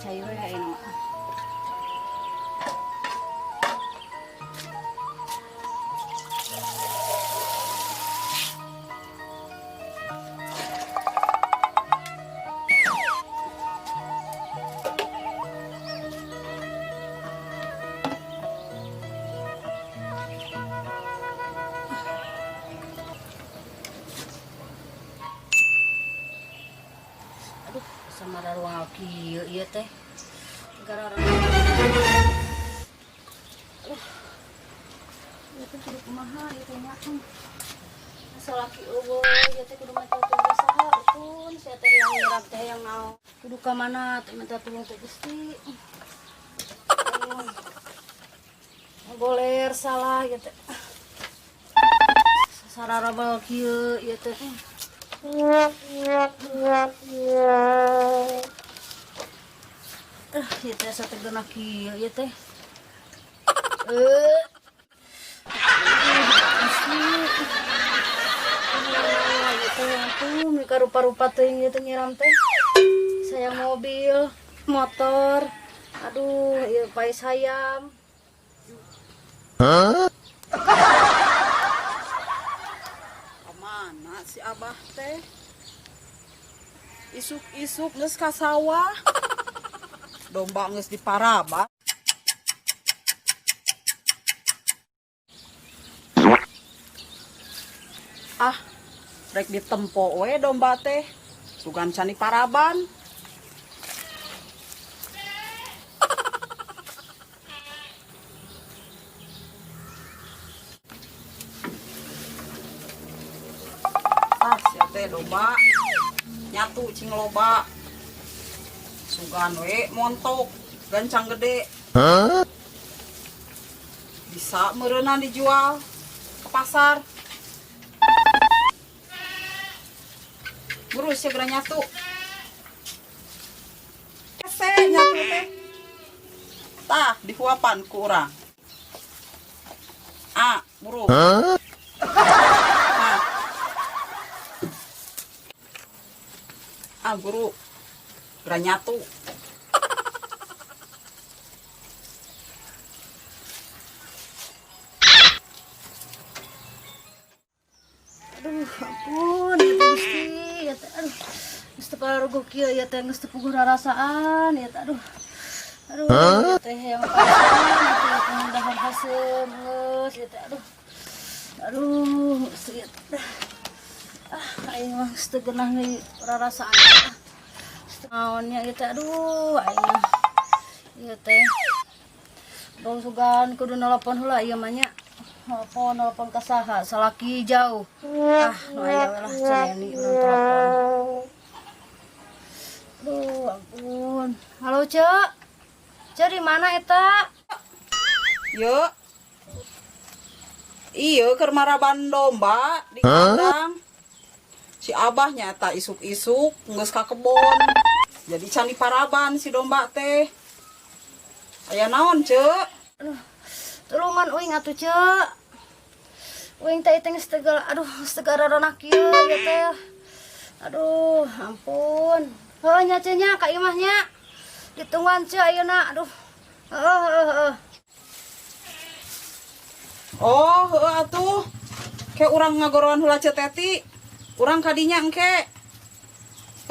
cair ya ini mah. Sama ruang kieu ieu teh gara orang ieu teh kudu kumaha ieu teh nya salaki eueuh ieu teh kudu maca tugas saha utun sia teh yang nyerap teh yang naon kudu ka mana teh minta tulung teh Gusti goler salah ieu teh sararabal kieu ieu teh ya teh sate genak kieu ya teh asli mika rupa-rupa teuing ieu teh nyiram teh sayang mobil motor aduh ieu pais hayam mana si Abah teh isuk-isuk geus ka sawah domba geus diparaba rek ditempo we domba teh sugan can diparaban sia teh domba nyatu cing loba sugan we montok gancang gede bisa meureunna dijual ke pasar burus ya geura nyatu kese nyatu teh tah dihuapan ku urang buruk guru geura nyatu aduh ampun ya teh Gusti ya teh aduh geus teu pararuguh kieu ya teh geus teu puguh rarasaan ya teh aduh ya teh yang paling ya teh dahar haseum geus ya teh aduh Gusti ya teh aing mah geus teu geunah deui rarasaan naonnya ieu teh aduh aing mah ieu teh dong sugan kudu nelpon heula ieu mah nya nelpon ka saha salaki jauh nu aya we lah ceneni urang telepon aduh ampun halo Cek di mana eta yuk iya keur maraban domba di kandang si Abahnya tak isuk-isuk geus ka kebon jadi can diparaban si domba teh aya naon Cek aduh tulungan uing atuh Cek uing teh geus teu aduh geus teu gararona kieu ya teh aduh ampun heuh nya Cek nya ka imah nya ditungguan Cek ayeuna aduh oh heuh atuh ke urang ngagoroan heula Cek Teti urang kadinya engke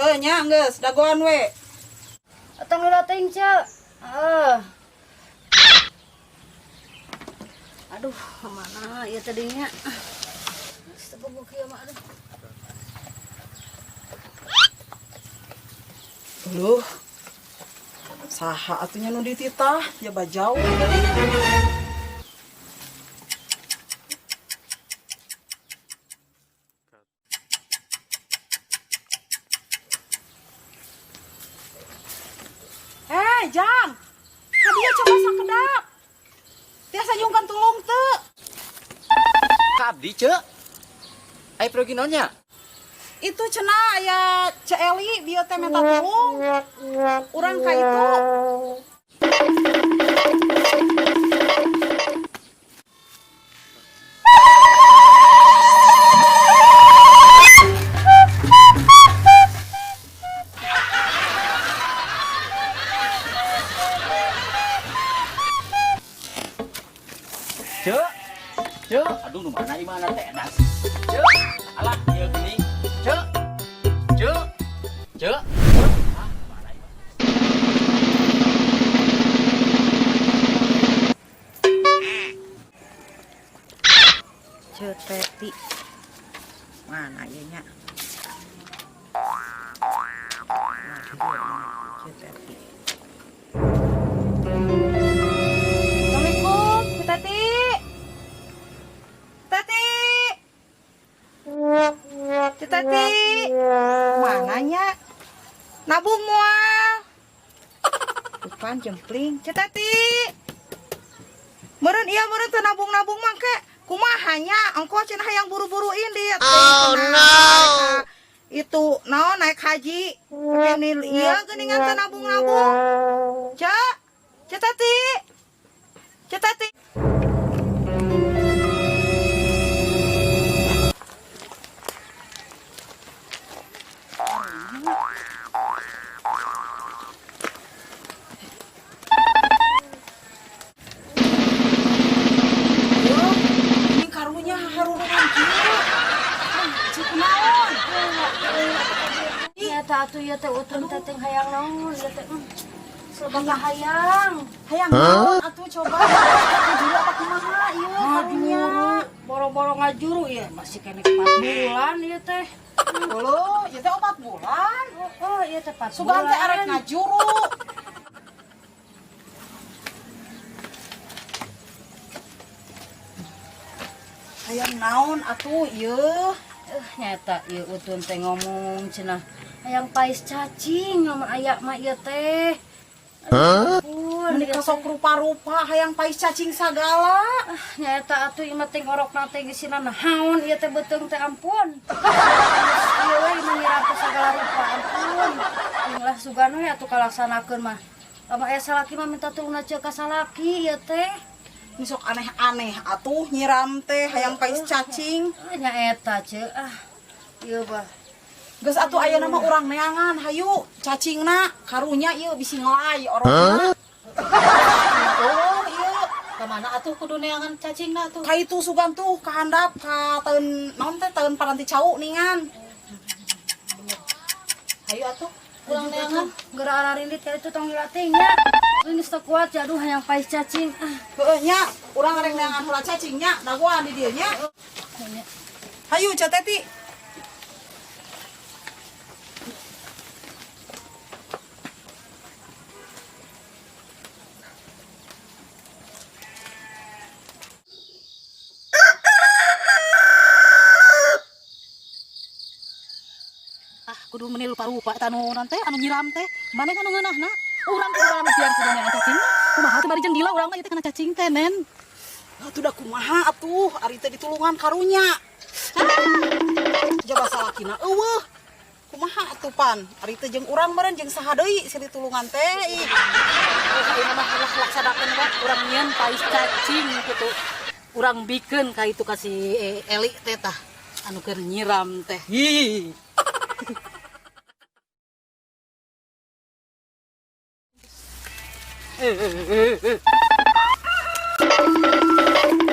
heuh nya geus dagoan we atang heula teuing Cek aduh mana ieu teh dinya sepupuh kieu mah aduh Loh, saha atunya nu dititah ya bajau. Jang, hadiah coba sakedap. Tiasa nyungkan tulung teu. Kabdi cek, ai pergi naonnya? Itu cenah aya Cek Eli bieu teh minta tulung. Urang ka itu. Cek, aduh nu mana di mana teh enak. Cek, alah ieu geuning. Cek. Cek. Cek. Ah, mana ieu? Ceteti. Mana ieu nya? Ceteti. Assalamualaikum, Ceteti. Ceteti. Mananya? Nabung moal. Bukan jempling. Ceteti. Meureun ieu meureun teu nabung-nabung mangke. Kumahanya engko cenah hayang buru-buruin dia. Oh no. Itu naon naik haji. Ini ieu geuningan teu nabung-nabung. Ceteti. Ceteti. Ini karunya harurungan kieu. Cik naon? Nyata atuh ieu teh utang teh teh hayang naon ieu teh. Sebagai hayang. Hayang naon atuh coba. Juru apa kumaha ieu karunya? Boro-boro ngajuru ya masih kene 4 bulan ieu teh. Heuh, ieu teh 4 bulan. Oh, ieu teh 4 bulan. Sugan teh arek ngajuru. Hayang naon atuh ieu? Nyata ieu utun teh ngomong cenah hayang pais cacing lamun aya mah ieu teh. Ampun, Menikah sok rupa-rupa hayang pais cacing sagala. nyata atuh ieu mah teh ngorokna teh geusina naon ieu teh beuteung teh ampun. Ieu we mengira teh sagala rupa ampun. Inglah sugan we atuh kalaksanakeun mah. Lamun aya salaki mah minta tulungna ceuk ka salaki ieu teh. Ini sok aneh-aneh atuh nyiram teh hayang pais cacing. Nya eta ceuk ieu bah. Geus atuh ayeuna mah urang neangan hayu cacingna karunya ieu bisi ngelai orangna. Oh ieu Ka mana atuh kudu neangan cacingna tuh? ka itu sugan tuh ka handap ka taun naon teh taun paranti cau ningan. Hayu atuh pulang neangan geura ararindit ka itu tong dilatihnya. Ini teu kuat jaduh hayang pais cacing. Heueuh nya urang arek neangan heula cacingnya dagoan di dieu nya. Hayu Ceteti. Kudu meni rupa-rupa tanu nanti anu nyiram teh mana anu ngeunahna urang kudu dalam pian kudu neangan cacing kumaha teh bari jeung gila urang mah ieu teh kana cacing teh nen Atuh da kumaha atuh ari teh ditulungan karunya. Coba salakina eueuh. Kumaha atuh pan? Ari teh jeung urang meureun jeung saha deui si ditulungan teh. Ih. ayeuna mah ulah laksanakeun we urang nyieun pais cacing kitu urang bikeun ka itu ka si Eli teh tah anu keur nyiram teh hi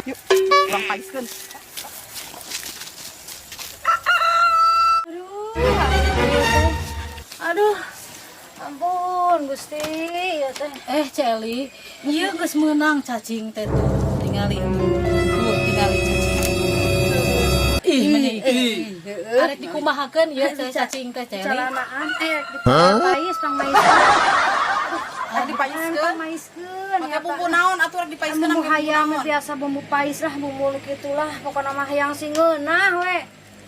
Yuk, urang paiskeun. Aduh. Ampun Gusti ieu teh. Celi ieu geus meunang cacing teh tuh tingali tingali cacing ih meni arek dikumahakeun ieu teh cacing teh Celi Calanaan dipais pangmais. Arek dipaiskeun. Maiskeun. Make bumbu naon atuh arek dipaiskeun Bumbu angge hayam naon? biasa bumbu pais lah, bumbu gitulah. Pokoknya mah hayang sing ngeunah we.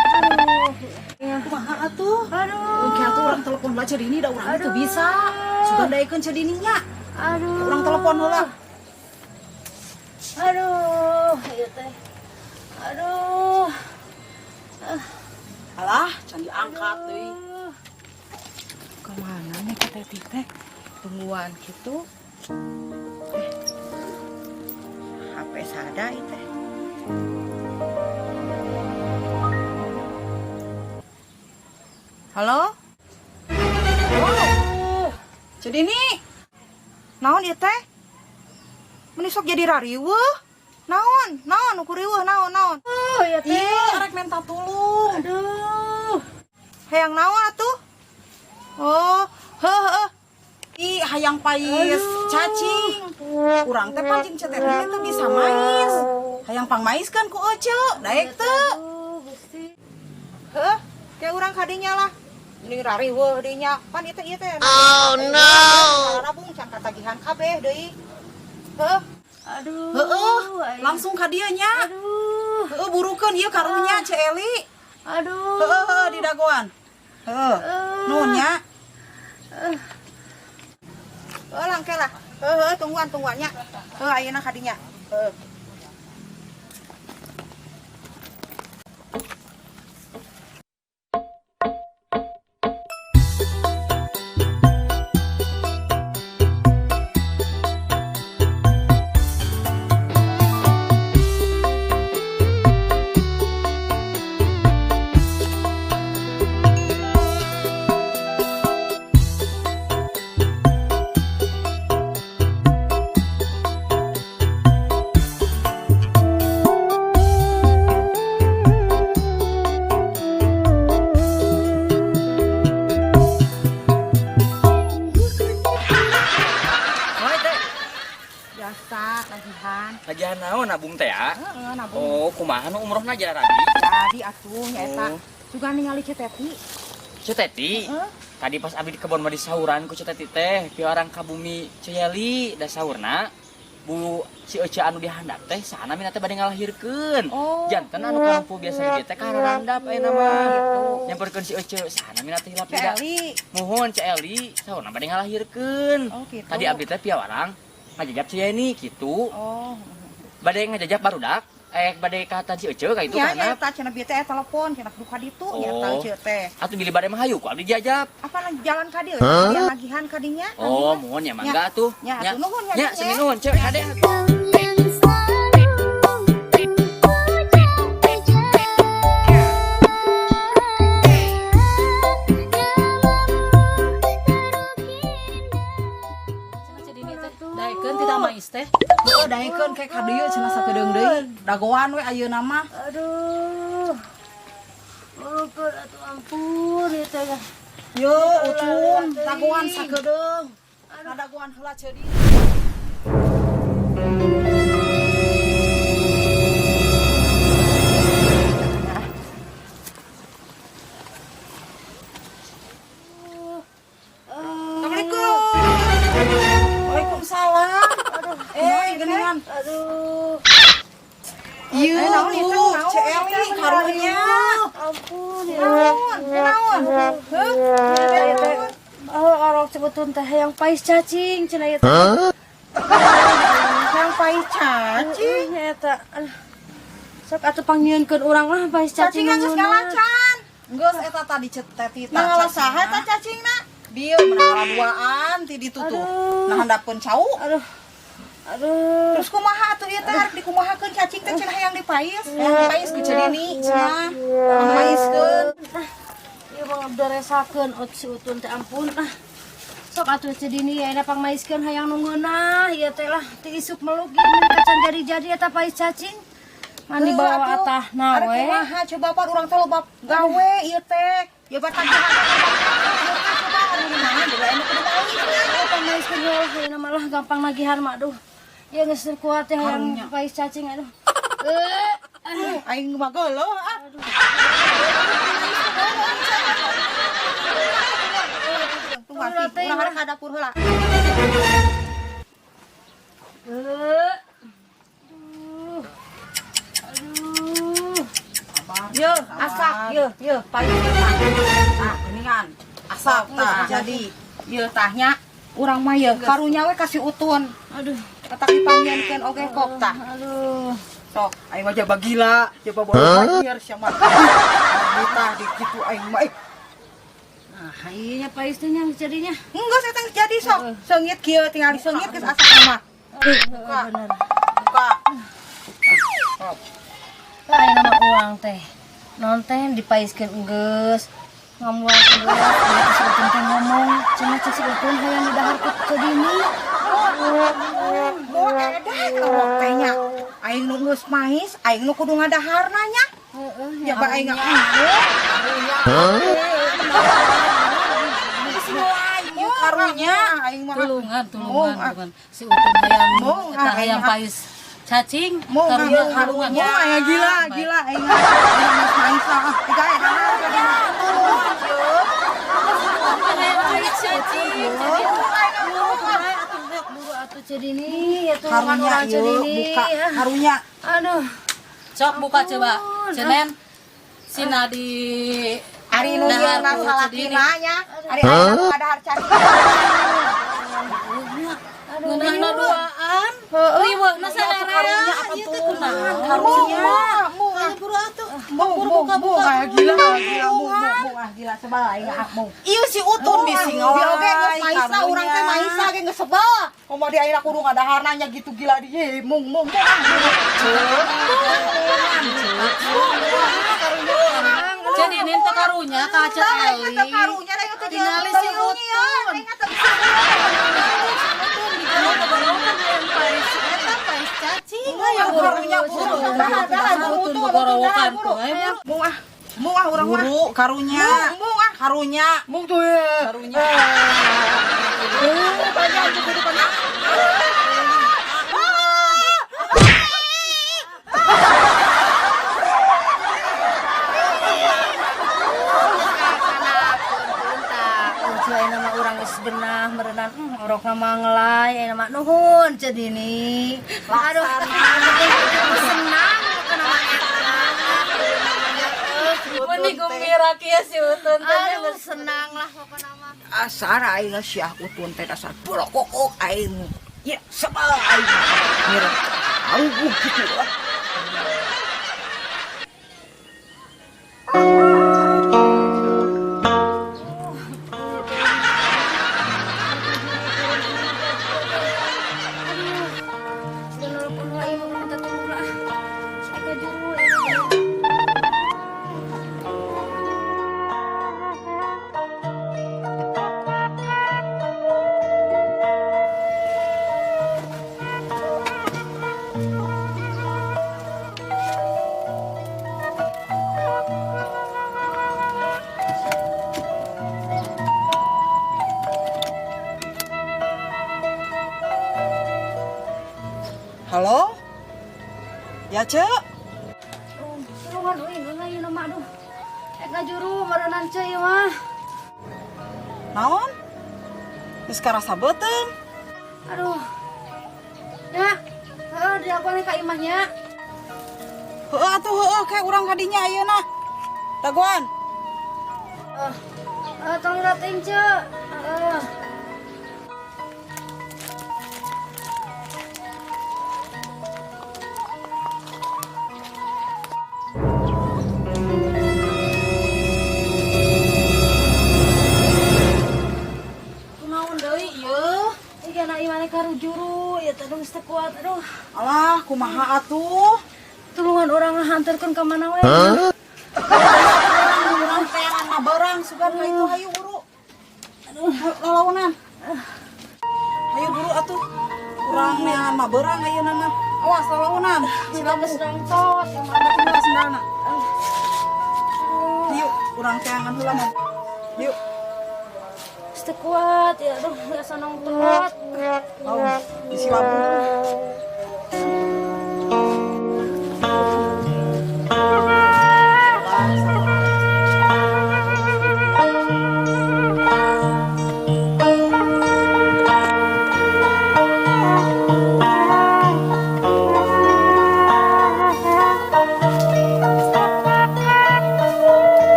Aduh. Kumaha atuh? Aduh. Oke atuh urang telepon heula ceudini da urang teu bisa. Sugan daekeun ceudini nya. Aduh. Urang telepon heula. Aduh, ieu teh. Aduh. Alah, can diangkat deui. kemana nih teh teh tungguan gitu HP sada itu. Halo? Oh, jadi ini naon ieu teh? Meni sok jadi rariweuh. Naon ukur riweuh naon. Ya teh. Ih, arek minta tulung. Aduh. Hayang naon atuh? Oh, heuh. Ih, hayang pais cacing. Urang teh pancing cetetna teh bisa mais. Hayang pangmaiskeun ku Ece, daek teu. Aduh, Gusti. Heuh, kayak urang kadinya lah. Ini rariweuh dinya. Pan ieu teh. Oh no. Rabung can katagihan kabeh deui. Heuh. Aduh. Heuh, Aya. langsung ka dieu nya. Aduh. Heuh, burukeun ieu karunya Ce Eli. Aduh. Heuh, di dagoan. Heuh. Nuhun nya. Langke lah. Tungguan nya. Ayeuna kadinya. Biasa lagihan. Lagian naon nabung teh ya? Heeh, nabung. Oh, kumaha nu umrohna jara rabi? Jadi atuh nya eta. Oh. Juga ningali Ceteti. Ceteti. Tadi pas abdi di kebon mah disauran ku Ceteti teh, piarang ka bumi Ceyeli da saurna. Bu si Ece anu dihandap teh sana mina teh bade ngalahirkeun. Oh. Janten anu kampu biasa di dieu teh kararandap ayeuna mah gitu. Nyamperkeun si Ece sana mina teh hilap tidak. Celi. Mohon Ceyeli, saurna bade ngalahirkeun. Oh, gitu. Tadi abdi teh piawarang ngajajab Ceyeni gitu. Oh. Bade ngajajab barudak. Bade kata si Ece ka itu Nya kana. eta cenah bieu teh telepon, cenah duka ditu nya Oh. tah Ece teh. Atuh bili bade mah hayu ku abdi jajab. Apa lagi jalan ka dieu? Yang lagihan ka dinya. Oh, mohon ya mangga atuh. Nya, atuh nuhun ya, Nya, Nya. semi nuhun, Cek. Kade. Daekeun tidak mais teh. Heuh, daekeun kayak ka dieu cenah sakedeung deui. Dagoan we ayeuna mah. Aduh. Burukeun atuh ampun ieu teh. Yo, utun, dagoan sakedeung. Dagoan heula ceudi. Assalamualaikum. Waalaikumsalam. Geningan. Aduh. Ieu naon itu? tuh, Naon Ce Eli itu? karunya. Ampun ya. Naon? Heuh? Oh, arok sebetun teh yang pais cacing cenah ieu teh. Yang pais cacing. Nya eta. Sok atuh panggieunkeun urang lah pais cacing. Cacing geus nunguna. ngalacan. Geus eta tadi ceteti tah. Nangala cacingna. saha tah cacingna? Dieu menangala duaan ti ditu tuh. Aduh. Nah handapeun cau. Aduh. Aduh. Terus kumaha atuh ieu teh arek dikumahakeun cacing teh cenah hayang dipais. Hayang dipais ku ceudini cenah. Pamaiskeun. Ieu mah beresakeun si utun teh ampun ah. Sok atuh ceudini ayeuna pangmaiskeun hayang nunggueuna ieu teh lah ti isuk meluk ieu meni kacan jadi-jadi eta pais cacing. Mandi bawa atahna Arek we. kumaha coba pan urang teh loba gawe ieu teh. Ya batagihan. Coba anu mana geus anu kudu balik. Pangmaiskeun heula ayeuna malah gampang nagihan mah aduh. Ieu geus kuat teh hayang Harunya. pais cacing aduh. Aing mah geuleuh ah. Tunggu atuh, urang arek ka dapur heula. Aduh. Yo, asak, yo, pais tah. Nah, geningan. Asak tah jadi. Yo tahnya urang mah ye karunya we kasih utun. Aduh. Tetap dipanggieunkeun oge kok tah. Aduh. Sok, aing mah coba gila, coba bawa biar sia mah. Kita di kitu aing mah. Nah, ieu nya pais teh nya jadinya. Enggak saya jadi sok. Seungit kieu tinggal diseungit geus asak mah. Buka. Bener. Buka. Lain nama uang teh. Non teh dipaiskeun geus. Ngamual geus. Aya sebetulna teh ngomong, cenah cek sebetulna hayang didahar ke dini. Mau edah kalau teh nya. aing nu geus mais, aing nu kudu ngadaharna nya. Heeh, Ya ba aing karunya aing mah. Tulungan si utun hayang pais cacing karunya karunya aya gila aing mais lah. Tiga eta karunya. Aduh, sok buka coba cenen sina di ari nu dahar dieuna ku salakina nya. Ari aya ngadahar cacing. ngeunahna duaan riweuhna sararea ieu teh kunaon Karunya. buru atuh Buka gila gila sebal aing mung. Ieu si utun bisi ngawai maisa urang teh maisa ge geus sebel. Komo di ayeuna kudu ngadaharna nya gitu gila di mung. jadi ini teh karunya ka Aceh Eli Karunya da teh tinggali si utun cacing karunya utun bogorowokan tuh mung urang mah karunya mung tuh karunya banyak gitu banyak nama orang geus genah merenang orok nama ngelay nama nuhun cedini. Aduh, senang kana meni gembira kieu si utun teh aduh senang lah pokona mah. asar aing sia utun teh dasar bolokok aing ya sebal aing mirip angguh gitu Halo? Ya, Cek? Tulungan euy ngeunah nama aduh. Ngajuru merenang ceu mah. Naon? Geus karasa beuteung. Aduh. Ya, di apa nih ka imahnya? Heueuh atuh heueuh kayak urang kadinya ayeuna. Dagoan. Tolong rating ceu. Juru ya teh geus teu kuat aduh. Alah kumaha atuh? Tulungan orang hantarkeun ka mana we. Urang teh ngabarang sugan ka itu hayu buru. Aduh lalawanan. Hayu buru atuh. Urang neangan mabarang ayeuna mah. Awas lalawanan. Sudah sedang tos yang mana Tinggal sendalna. Yuk, urang teh angan heula mah. Yuk. Teu kuat ya aduh ya sanong telat. Oh, isi labu.